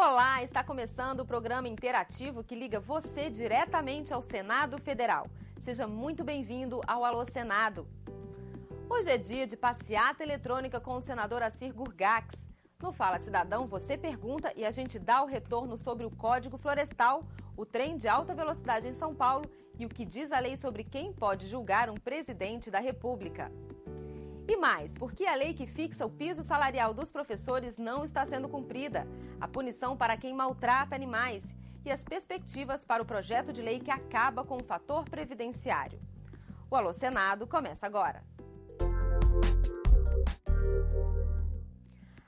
Olá, está começando o programa interativo que liga você diretamente ao Senado Federal. Seja muito bem-vindo ao Alô Senado. Hoje é dia de passeata eletrônica com o senador Assir Gurgax. No Fala Cidadão, você pergunta e a gente dá o retorno sobre o Código Florestal, o trem de alta velocidade em São Paulo e o que diz a lei sobre quem pode julgar um presidente da República. E mais, porque a lei que fixa o piso salarial dos professores não está sendo cumprida, a punição para quem maltrata animais e as perspectivas para o projeto de lei que acaba com o fator previdenciário. O Alô Senado começa agora.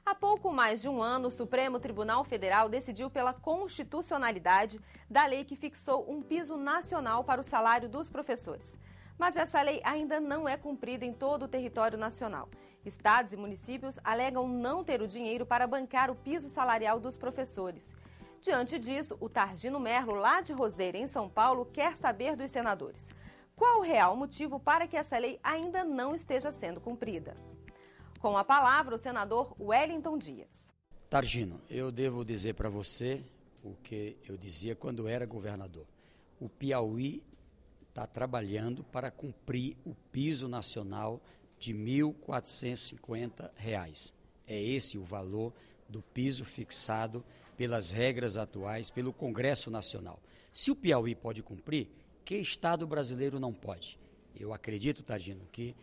Há pouco mais de um ano, o Supremo Tribunal Federal decidiu pela constitucionalidade da lei que fixou um piso nacional para o salário dos professores. Mas essa lei ainda não é cumprida em todo o território nacional. Estados e municípios alegam não ter o dinheiro para bancar o piso salarial dos professores. Diante disso, o Targino Merlo, lá de Roseira, em São Paulo, quer saber dos senadores: qual o real motivo para que essa lei ainda não esteja sendo cumprida? Com a palavra, o senador Wellington Dias. Targino, eu devo dizer para você o que eu dizia quando era governador. O Piauí está trabalhando para cumprir o piso nacional de R$ 1.450. É esse o valor do piso fixado pelas regras atuais pelo Congresso Nacional. Se o Piauí pode cumprir, que estado brasileiro não pode? Eu acredito, Targino, que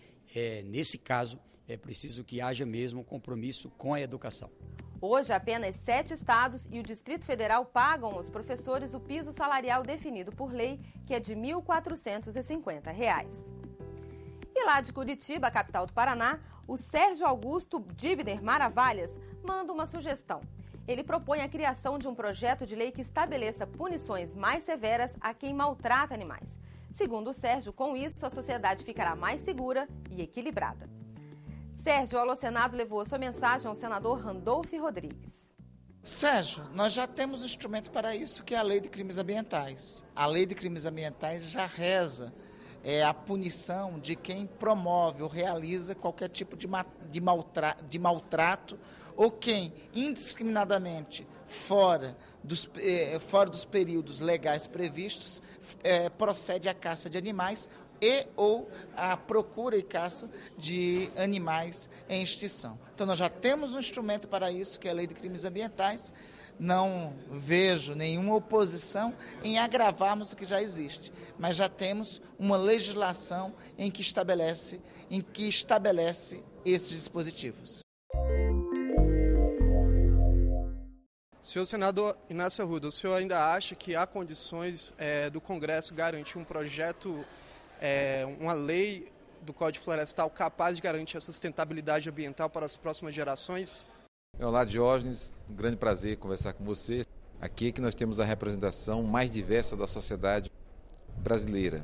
nesse caso é preciso que haja mesmo um compromisso com a educação. Hoje, apenas 7 estados e o Distrito Federal pagam aos professores o piso salarial definido por lei, que é de R$ 1.450. E lá de Curitiba, a capital do Paraná, o Sérgio Augusto Dibner Maravalhas manda uma sugestão. Ele propõe a criação de um projeto de lei que estabeleça punições mais severas a quem maltrata animais. Segundo o Sérgio, com isso, a sociedade ficará mais segura e equilibrada. Sérgio, o Alô Senado levou a sua mensagem ao senador Randolfo Rodrigues. Sérgio, nós já temos um instrumento para isso, que é a Lei de Crimes Ambientais. A Lei de Crimes Ambientais já reza a punição de quem promove ou realiza qualquer tipo de maltrato ou quem, indiscriminadamente, fora dos períodos legais previstos, procede à caça de animais e ou a procura e caça de animais em extinção. Então, nós já temos um instrumento para isso, que é a Lei de Crimes Ambientais. Não vejo nenhuma oposição em agravarmos o que já existe, mas já temos uma legislação em que estabelece esses dispositivos. Senhor senador Inácio Arruda, o senhor ainda acha que há condições do Congresso garantir um projeto, uma lei do Código Florestal capaz de garantir a sustentabilidade ambiental para as próximas gerações? Olá, Diógenes, um grande prazer conversar com você. Aqui é que nós temos a representação mais diversa da sociedade brasileira.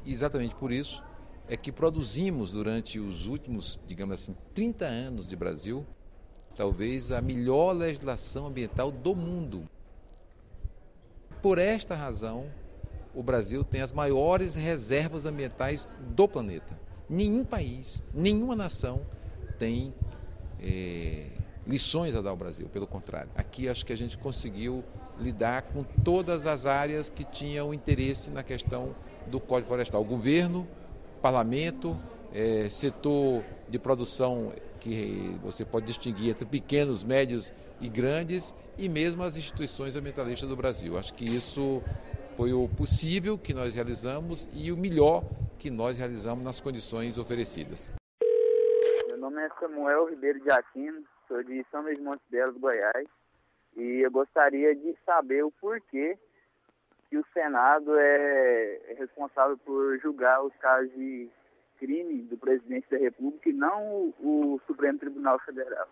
E exatamente por isso é que produzimos durante os últimos, digamos assim, 30 anos de Brasil, talvez a melhor legislação ambiental do mundo. Por esta razão, o Brasil tem as maiores reservas ambientais do planeta. Nenhum país, nenhuma nação tem lições a dar ao Brasil, pelo contrário. Aqui acho que a gente conseguiu lidar com todas as áreas que tinham interesse na questão do Código Florestal. O governo, parlamento, setor de produção que você pode distinguir entre pequenos, médios e grandes, e mesmo as instituições ambientalistas do Brasil. Acho que isso foi o possível que nós realizamos e o melhor que nós realizamos nas condições oferecidas. Meu nome é Samuel Ribeiro de Aquino, sou de São Luís Montes Belos, Goiás, e eu gostaria de saber o porquê que o Senado é responsável por julgar os casos de crime do presidente da República e não o Supremo Tribunal Federal.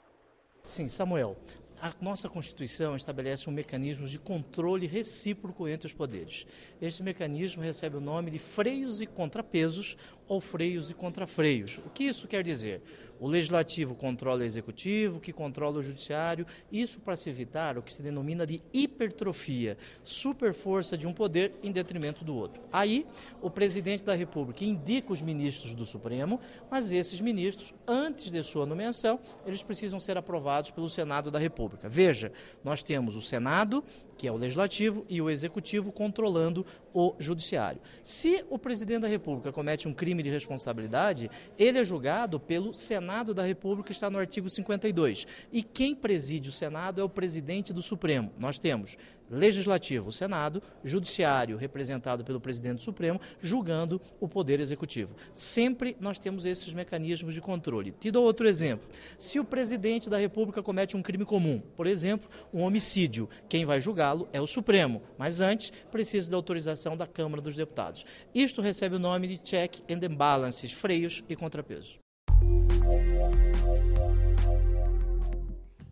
Sim, Samuel, a nossa Constituição estabelece um mecanismo de controle recíproco entre os poderes. Este mecanismo recebe o nome de freios e contrapesos ou freios e contrafreios. O que isso quer dizer? O Legislativo controla o Executivo, que controla o Judiciário, isso para se evitar o que se denomina de hipertrofia, superforça de um poder em detrimento do outro. Aí, o Presidente da República indica os ministros do Supremo, mas esses ministros, antes de sua nomeação, eles precisam ser aprovados pelo Senado da República. República. Veja, nós temos o Senado, que é o Legislativo, e o Executivo controlando o Judiciário. Se o presidente da República comete um crime de responsabilidade, ele é julgado pelo Senado da República, que está no artigo 52. E quem preside o Senado é o presidente do Supremo. Nós temos Legislativo, o Senado, Judiciário, representado pelo presidente do Supremo, julgando o Poder Executivo. Sempre nós temos esses mecanismos de controle. Te dou outro exemplo. Se o presidente da República comete um crime comum, por exemplo, um homicídio, quem vai julgá-lo é o Supremo, mas antes precisa da autorização da Câmara dos Deputados. Isto recebe o nome de check and balances, freios e contrapesos.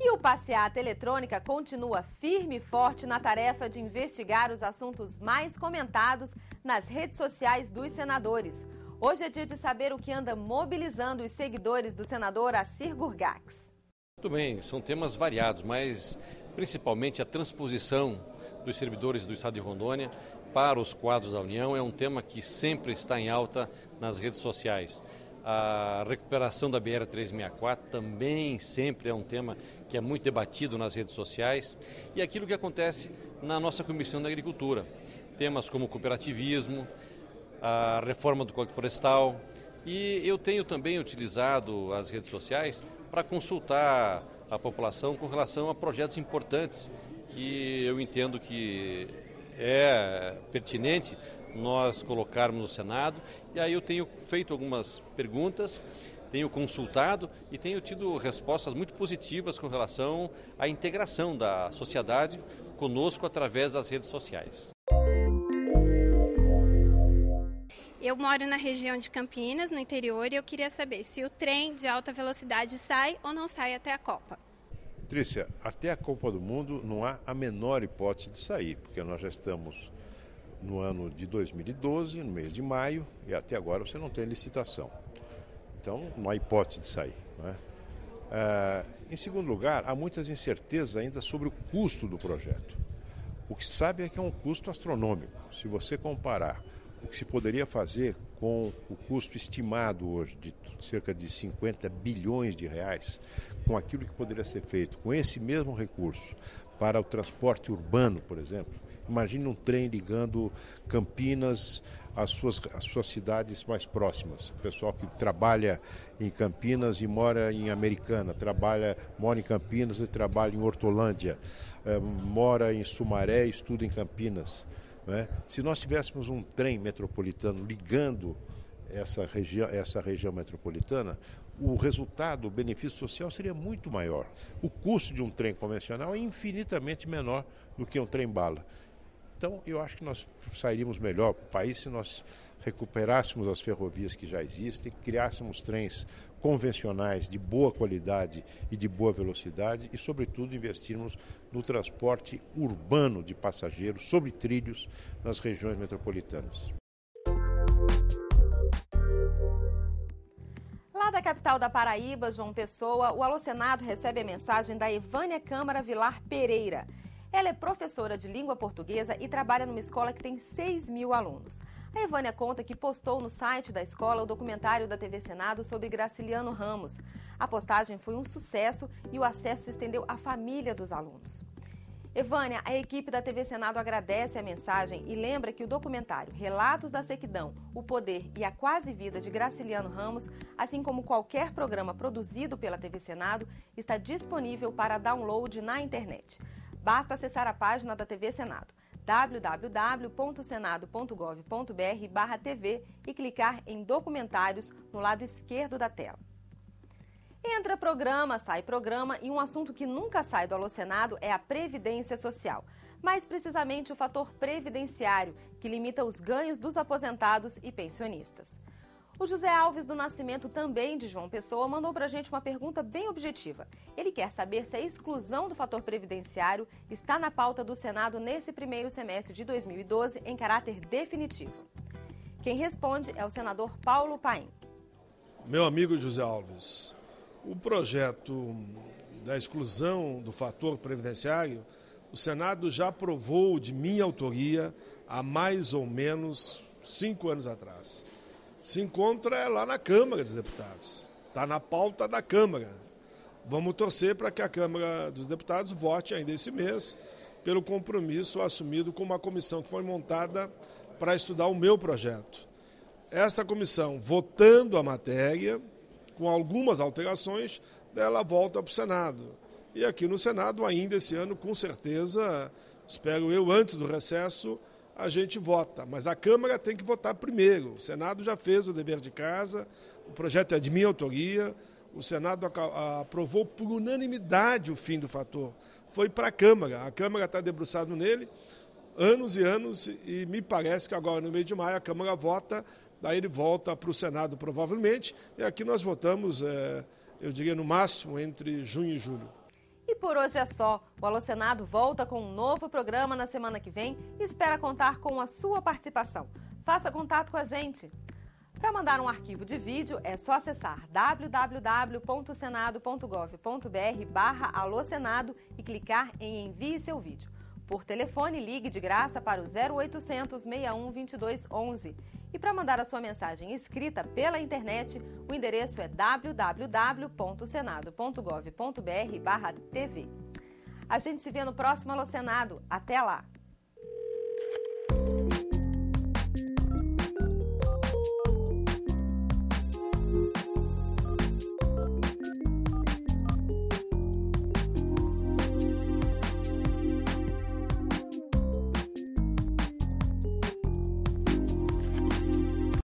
E o Passeata Eletrônica continua firme e forte na tarefa de investigar os assuntos mais comentados nas redes sociais dos senadores. Hoje é dia de saber o que anda mobilizando os seguidores do senador Assir Gurgax. Muito bem, são temas variados, mas principalmente a transposição dos servidores do Estado de Rondônia para os quadros da União é um tema que sempre está em alta nas redes sociais. A recuperação da BR-364 também sempre é um tema que é muito debatido nas redes sociais. E aquilo que acontece na nossa Comissão da Agricultura. Temas como cooperativismo, a reforma do Código Florestal. E eu tenho também utilizado as redes sociais para consultar a população com relação a projetos importantes que eu entendo que é pertinente nós colocarmos no Senado, e aí eu tenho feito algumas perguntas, tenho consultado e tenho tido respostas muito positivas com relação à integração da sociedade conosco através das redes sociais. Eu moro na região de Campinas, no interior, e eu queria saber se o trem de alta velocidade sai ou não sai até a Copa. Trícia, até a Copa do Mundo não há a menor hipótese de sair, porque nós já estamos no ano de 2012, no mês de maio, e até agora você não tem licitação. Então, não há hipótese de sair. Não é? Em segundo lugar, há muitas incertezas ainda sobre o custo do projeto. O que se sabe é que é um custo astronômico. Se você comparar o que se poderia fazer com o custo estimado hoje de cerca de 50 bilhões de reais, com aquilo que poderia ser feito com esse mesmo recurso para o transporte urbano, por exemplo, imagine um trem ligando Campinas às suas cidades mais próximas. O pessoal que trabalha em Campinas e mora em Americana, mora em Campinas e trabalha em Hortolândia, mora em Sumaré e estuda em Campinas. Né? Se nós tivéssemos um trem metropolitano ligando essa região metropolitana, o resultado, o benefício social seria muito maior. O custo de um trem convencional é infinitamente menor do que um trem-bala. Então, eu acho que nós sairíamos melhor para o país se nós recuperássemos as ferrovias que já existem, criássemos trens convencionais de boa qualidade e de boa velocidade e, sobretudo, investirmos no transporte urbano de passageiros sobre trilhos nas regiões metropolitanas. Lá da capital da Paraíba, João Pessoa, o Alô Senado recebe a mensagem da Evânia Câmara Vilar Pereira. Ela é professora de língua portuguesa e trabalha numa escola que tem 6.000 alunos. A Evânia conta que postou no site da escola o documentário da TV Senado sobre Graciliano Ramos. A postagem foi um sucesso e o acesso se estendeu à família dos alunos. Evânia, a equipe da TV Senado agradece a mensagem e lembra que o documentário Relatos da Sequidão, o Poder e a Quase Vida de Graciliano Ramos, assim como qualquer programa produzido pela TV Senado, está disponível para download na internet. Basta acessar a página da TV Senado, www.senado.gov.br/TV e clicar em Documentários no lado esquerdo da tela. Entra programa, sai programa e um assunto que nunca sai do Alô Senado é a Previdência Social. Mais precisamente o fator previdenciário, que limita os ganhos dos aposentados e pensionistas. O José Alves do Nascimento, também de João Pessoa, mandou para a gente uma pergunta bem objetiva. Ele quer saber se a exclusão do fator previdenciário está na pauta do Senado nesse primeiro semestre de 2012 em caráter definitivo. Quem responde é o senador Paulo Paim. Meu amigo José Alves, o projeto da exclusão do fator previdenciário, o Senado já aprovou de minha autoria há mais ou menos 5 anos atrás. Se encontra lá na Câmara dos Deputados, está na pauta da Câmara. Vamos torcer para que a Câmara dos Deputados vote ainda esse mês pelo compromisso assumido com uma comissão que foi montada para estudar o meu projeto. Essa comissão, votando a matéria, com algumas alterações, ela volta para o Senado. E aqui no Senado, ainda esse ano, com certeza, espero eu, antes do recesso, a gente vota. Mas a Câmara tem que votar primeiro. O Senado já fez o dever de casa, o projeto é de minha autoria, o Senado aprovou por unanimidade o fim do fator. Foi para a Câmara está debruçada nele anos e anos, e me parece que agora, no mês de maio, a Câmara vota, daí ele volta para o Senado provavelmente, e aqui nós votamos, eu diria, no máximo, entre junho e julho. E por hoje é só. O Alô Senado volta com um novo programa na semana que vem e espera contar com a sua participação. Faça contato com a gente. Para mandar um arquivo de vídeo, é só acessar www.senado.gov.br/alôsenado e clicar em Envie seu vídeo. Por telefone, ligue de graça para o 0800 61 22 11. E para mandar a sua mensagem escrita pela internet, o endereço é www.senado.gov.br/tv. A gente se vê no próximo Alô Senado. Até lá!